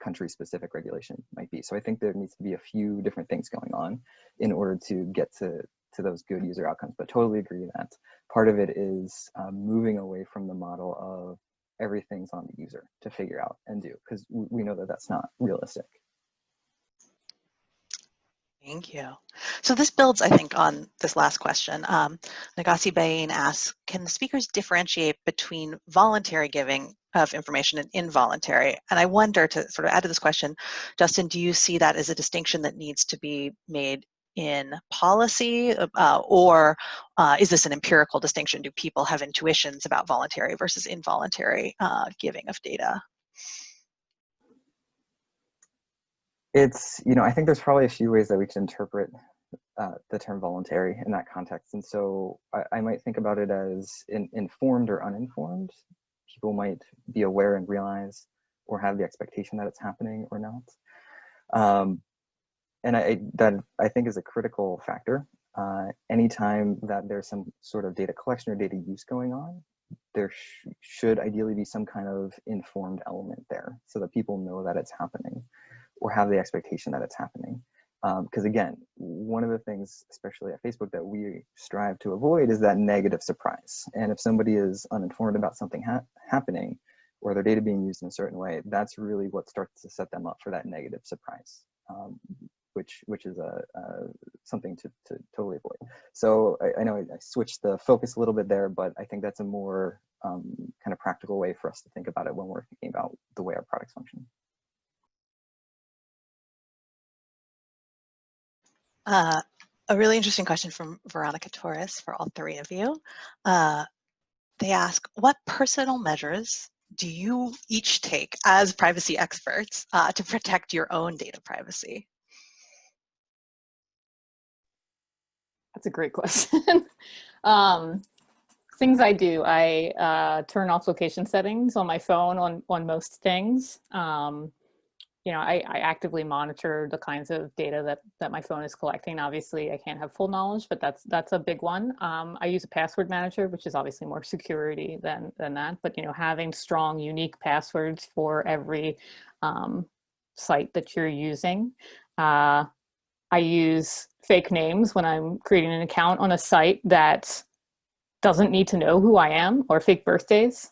country-specific regulation might be. So I think there needs to be a few different things going on in order to get to those good user outcomes. But totally agree that part of it is moving away from the model of everything's on the user to figure out and do, because we know that that's not realistic. Thank you. So this builds, I think, on this last question. Nagasi Bain asks, can the speakers differentiate between voluntary giving of information and involuntary? And I wonder, to sort of add to this question, Justin, do you see that as a distinction that needs to be made in policy, or is this an empirical distinction? Do people have intuitions about voluntary versus involuntary giving of data? It's, I think there's probably a few ways that we can interpret the term voluntary in that context. And so I might think about it as informed or uninformed. People might be aware and realize or have the expectation that it's happening or not. And that I think is a critical factor. anytime that there's some sort of data collection or data use going on, there should ideally be some kind of informed element there so that people know that it's happening or have the expectation that it's happening. Because again, one of the things, especially at Facebook, that we strive to avoid is that negative surprise. And if somebody is uninformed about something happening or their data being used in a certain way, that's really what starts to set them up for that negative surprise, which is something to totally avoid. So I know I switched the focus a little bit there, but I think that's a more kind of practical way for us to think about it when we're thinking about the way our products function. A really interesting question from Veronica Torres for all three of you. They ask, what personal measures do you each take as privacy experts to protect your own data privacy? That's a great question. Things I do, I turn off location settings on my phone on most things. You know, I actively monitor the kinds of data that my phone is collecting. Obviously, I can't have full knowledge, but that's a big one. I use a password manager, which is obviously more security than that. But you know, having strong, unique passwords for every site that you're using. I use fake names when I'm creating an account on a site that doesn't need to know who I am, or fake birthdays.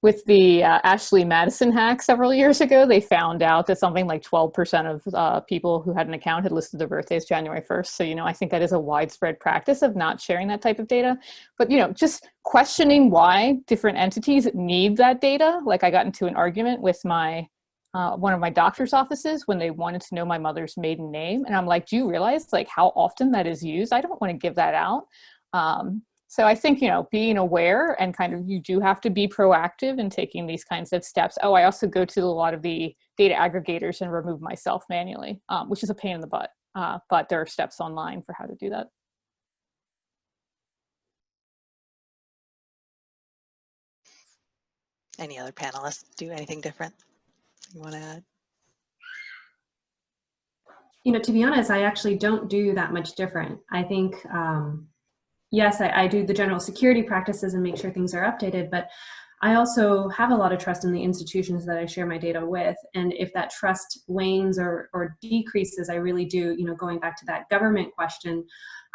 With the Ashley Madison hack several years ago, they found out that something like 12% of people who had an account had listed their birthdays January 1st. So, you know, I think that is a widespread practice of not sharing that type of data. But, you know, just questioning why different entities need that data. Like I got into an argument with my one of my doctor's offices when they wanted to know my mother's maiden name. And I'm like, do you realize like how often that is used? I don't want to give that out. So I think, you know, being aware and kind of, you do have to be proactive in taking these kinds of steps. Oh, I also go to a lot of the data aggregators and remove myself manually, which is a pain in the butt. But there are steps online for how to do that. Any other panelists do anything different you want to add? You know, to be honest, I actually don't do that much different. I think, yes, I do the general security practices and make sure things are updated, but I also have a lot of trust in the institutions that I share my data with. And if that trust wanes or decreases, I really do, you know, going back to that government question,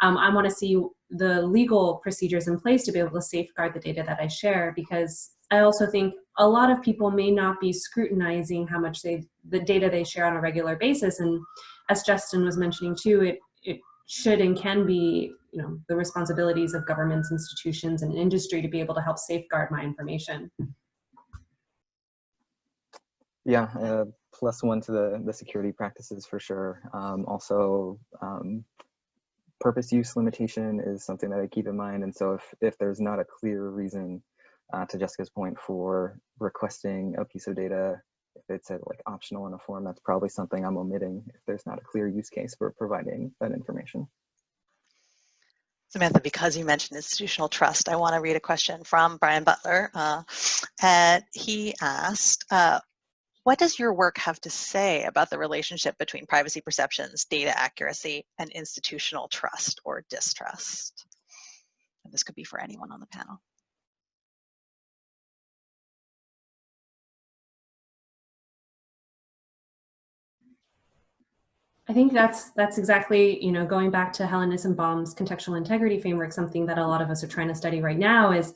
I want to see the legal procedures in place to be able to safeguard the data that I share, because I also think a lot of people may not be scrutinizing how much the data they share on a regular basis. And as Justin was mentioning too, it should and can be, you know, the responsibilities of governments, institutions, and industry to be able to help safeguard my information. Yeah, +1 to the security practices for sure. Also, purpose use limitation is something that I keep in mind. And so if there's not a clear reason, to Jessica's point, for requesting a piece of data, if it's like optional in a form, that's probably something I'm omitting if there's not a clear use case for providing that information. Samantha, because you mentioned institutional trust, I want to read a question from Brian Butler. And he asked, what does your work have to say about the relationship between privacy perceptions, data accuracy, and institutional trust or distrust? And this could be for anyone on the panel. I think that's exactly, you know, going back to Helen Nissenbaum's contextual integrity framework, something that a lot of us are trying to study right now is,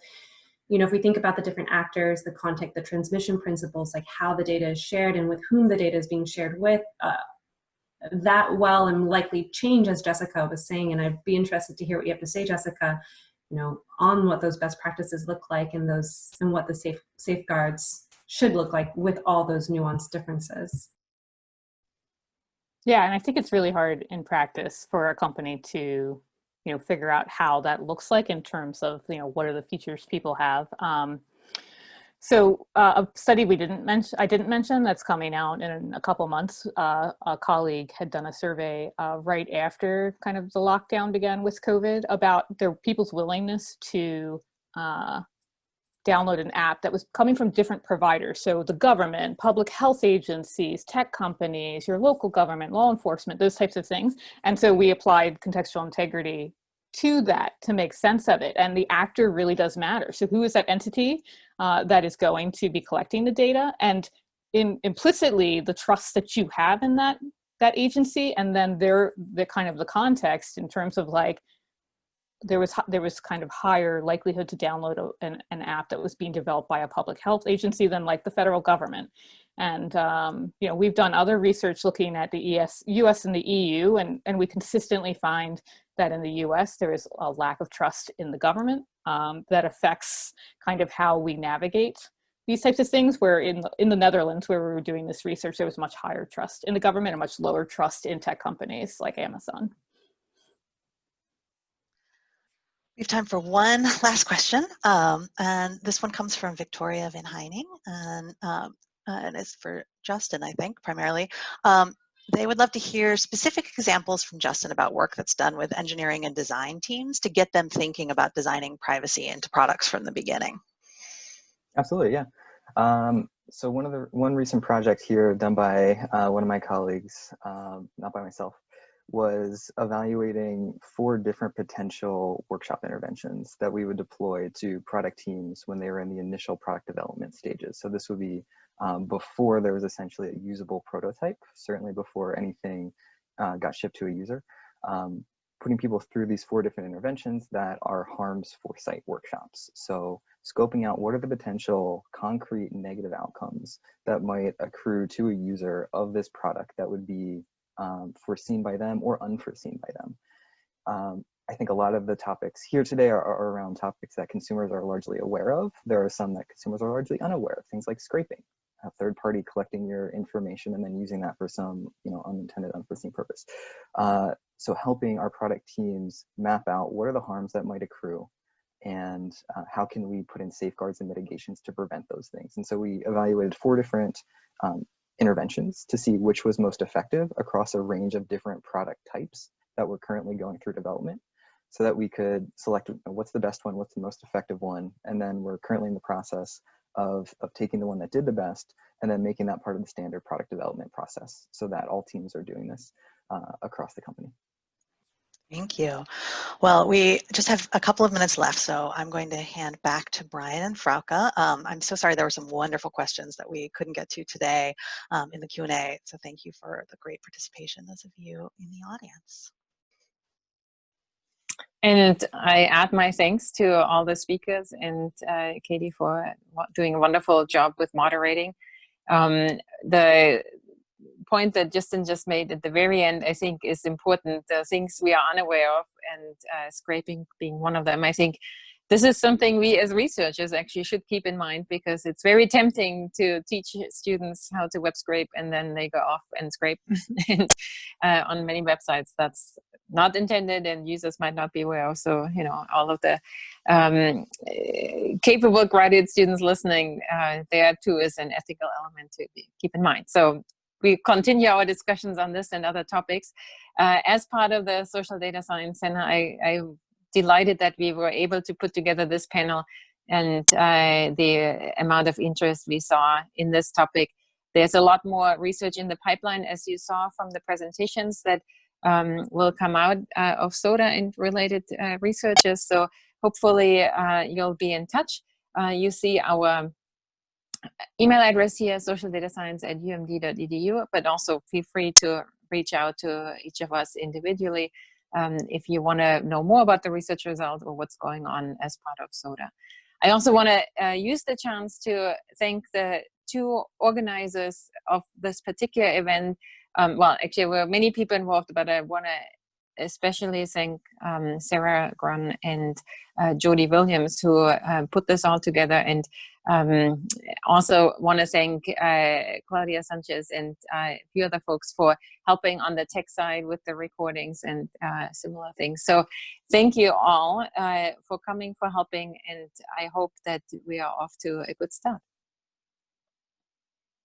you know, if we think about the different actors, the context, the transmission principles, like how the data is shared and with whom the data is being shared with, that will and likely change, as Jessica was saying. And I'd be interested to hear what you have to say, Jessica, you know, on what those best practices look like and what the safeguards should look like with all those nuanced differences. Yeah, and I think it's really hard in practice for a company to, you know, figure out how that looks like in terms of, you know, what are the features people have. So a study I didn't mention that's coming out in a couple months, a colleague had done a survey right after kind of the lockdown began with COVID about people's willingness to download an app that was coming from different providers. So the government, public health agencies, tech companies, your local government, law enforcement, those types of things. And so we applied contextual integrity to that to make sense of it. And the actor really does matter. So who is that entity that is going to be collecting the data? And implicitly, the trust that you have in that agency, and then the kind of the context in terms of like, there was kind of higher likelihood to download an app that was being developed by a public health agency than like the federal government. And you know, we've done other research looking at the US and the EU, and we consistently find that in the US there is a lack of trust in the government that affects kind of how we navigate these types of things, where in the Netherlands, where we were doing this research, there was much higher trust in the government and much lower trust in tech companies like Amazon. We have time for one last question, and this one comes from Victoria Van Heining, and it's for Justin, I think, primarily. They would love to hear specific examples from Justin about work that's done with engineering and design teams to get them thinking about designing privacy into products from the beginning. Absolutely, yeah. So one recent project here done by one of my colleagues, not by myself, was evaluating 4 different potential workshop interventions that we would deploy to product teams when they were in the initial product development stages. So this would be before there was essentially a usable prototype, certainly before anything got shipped to a user. Putting people through these 4 different interventions that are harms foresight workshops. So scoping out what are the potential concrete negative outcomes that might accrue to a user of this product that would be foreseen by them or unforeseen by them. I think a lot of the topics here today are around topics that consumers are largely aware of. There are some that consumers are largely unaware of, things like scraping, a third party collecting your information and then using that for some, you know, unintended, unforeseen purpose. So helping our product teams map out what are the harms that might accrue and how can we put in safeguards and mitigations to prevent those things. And so we evaluated 4 different interventions to see which was most effective across a range of different product types that were currently going through development, so that we could select what's the best one, what's the most effective one. And then we're currently in the process of taking the one that did the best and then making that part of the standard product development process so that all teams are doing this across the company. Thank you. Well, we just have a couple of minutes left, so I'm going to hand back to Brian and Frauke. I'm so sorry there were some wonderful questions that we couldn't get to today in the Q&A, so thank you for the great participation, those of you in the audience. And I add my thanks to all the speakers and Katie for doing a wonderful job with moderating. The point that Justin just made at the very end, I think, is important. The things we are unaware of, and scraping being one of them. I think this is something we as researchers actually should keep in mind, because it's very tempting to teach students how to web scrape and then they go off and scrape. And on many websites that's not intended and users might not be aware of. So, you know, all of the capable graduate students listening, there too is an ethical element to keep in mind. So we continue our discussions on this and other topics. As part of the Social Data Science Center, I'm delighted that we were able to put together this panel, and the amount of interest we saw in this topic. There's a lot more research in the pipeline, as you saw from the presentations, that will come out of SODA and related researchers. So hopefully you'll be in touch. You see our email address here, socialdatascience@umd.edu, but also feel free to reach out to each of us individually if you want to know more about the research result or what's going on as part of SODA. I also want to use the chance to thank the 2 organizers of this particular event. Well, actually, there were many people involved, but I want to especially thank Sarah Grun and Jody Williams, who put this all together, and also want to thank Claudia Sanchez and a few other folks for helping on the tech side with the recordings and similar things. So thank you all for coming, for helping, and I hope that we are off to a good start.